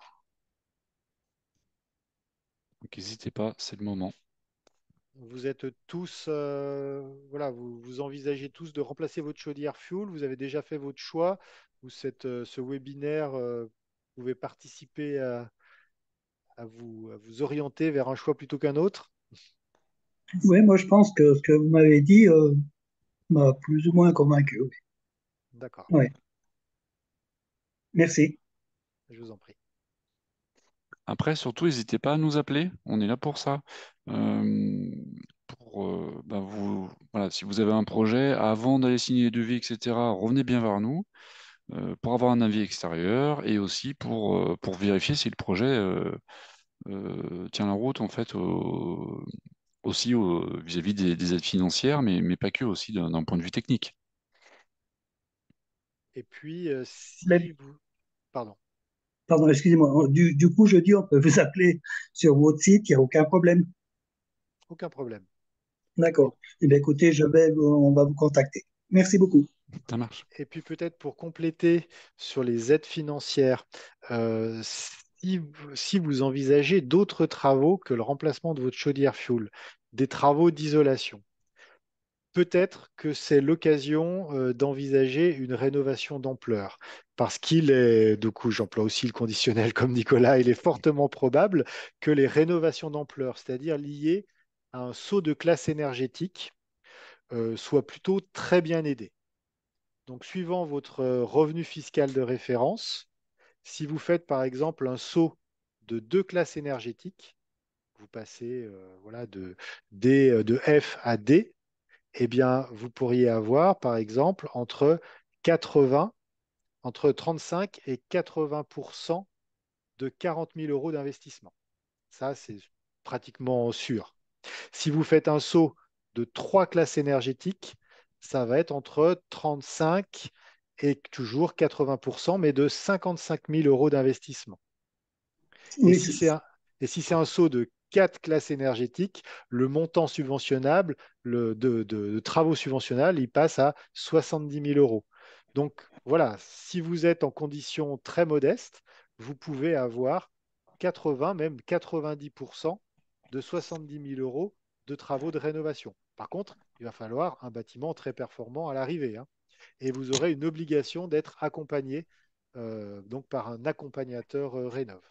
Donc n'hésitez pas, c'est le moment.
Vous êtes tous, voilà, vous envisagez tous de remplacer votre chaudière fuel. Vous avez déjà fait votre choix. Ce webinaire, pouvez participer à vous orienter vers un choix plutôt qu'un autre.
Oui, moi je pense que ce que vous m'avez dit m'a plus ou moins convaincu. Oui.
D'accord,
Ouais, merci.
je vous en prie.
Après, surtout, n'hésitez pas à nous appeler. On est là pour ça. Euh, voilà, si vous avez un projet, avant d'aller signer les devis, etc., revenez bien vers nous pour avoir un avis extérieur et aussi pour vérifier si le projet tient la route en fait aussi vis-à-vis des aides financières, mais pas que aussi d'un point de vue technique.
Et puis,
Mais-
si vous, pardon,
Pardon, excusez-moi. Du coup, je dis, on peut vous appeler sur votre site, il n'y a aucun problème.
aucun problème. Et,
D'accord. Eh bien, écoutez, on va vous contacter. Merci beaucoup.
Ça marche.
et puis peut-être pour compléter sur les aides financières, si vous envisagez d'autres travaux que le remplacement de votre chaudière fuel, des travaux d'isolation, peut-être que c'est l'occasion d'envisager une rénovation d'ampleur. Parce qu'il est, du coup, j'emploie aussi le conditionnel comme Nicolas, il est fortement probable que les rénovations d'ampleur, c'est-à-dire liées à un saut de classe énergétique, soient plutôt très bien aidées. Donc, suivant votre revenu fiscal de référence, si vous faites par exemple un saut de deux classes énergétiques, vous passez voilà, de F à D, eh bien, vous pourriez avoir, par exemple, 80, entre 35 et 80% de 40 000 euros d'investissement. Ça, c'est pratiquement sûr. Si vous faites un saut de trois classes énergétiques, ça va être entre 35 et toujours 80%, mais de 55 000 euros d'investissement. Et
Oui,
si c'est un, et si c'est un saut de quatre classes énergétiques, le montant subventionnable de travaux subventionnables, il passe à 70 000 euros. Donc voilà, si vous êtes en condition très modeste, vous pouvez avoir 80, même 90% de 70 000 euros de travaux de rénovation. Par contre, il va falloir un bâtiment très performant à l'arrivée, hein. Et vous aurez une obligation d'être accompagné donc par un accompagnateur rénov.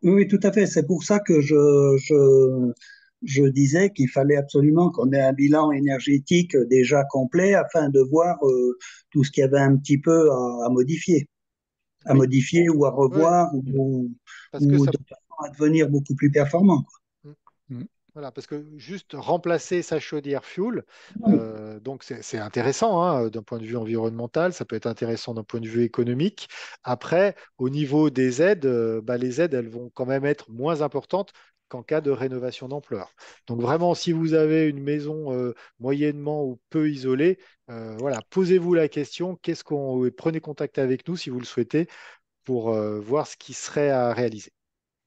oui, oui, tout à fait. C'est pour ça que je disais qu'il fallait absolument qu'on ait un bilan énergétique déjà complet afin de voir tout ce qu'il y avait un petit peu à
Oui,
modifier ou à
ouais,
revoir
parce que
ou
ça,
de façon à devenir beaucoup plus performant.
Mm.
voilà, parce que juste remplacer sa chaudière fuel,
Quoi.
donc c'est intéressant hein, d'un point de vue environnemental, ça peut être intéressant d'un point de vue économique. Après, au niveau des aides, bah, les aides, elles vont quand même être moins importantes qu'en cas de rénovation d'ampleur. Donc vraiment, si vous avez une maison moyennement ou peu isolée, voilà, posez-vous la question, prenez contact avec nous si vous le souhaitez pour voir ce qui serait à réaliser.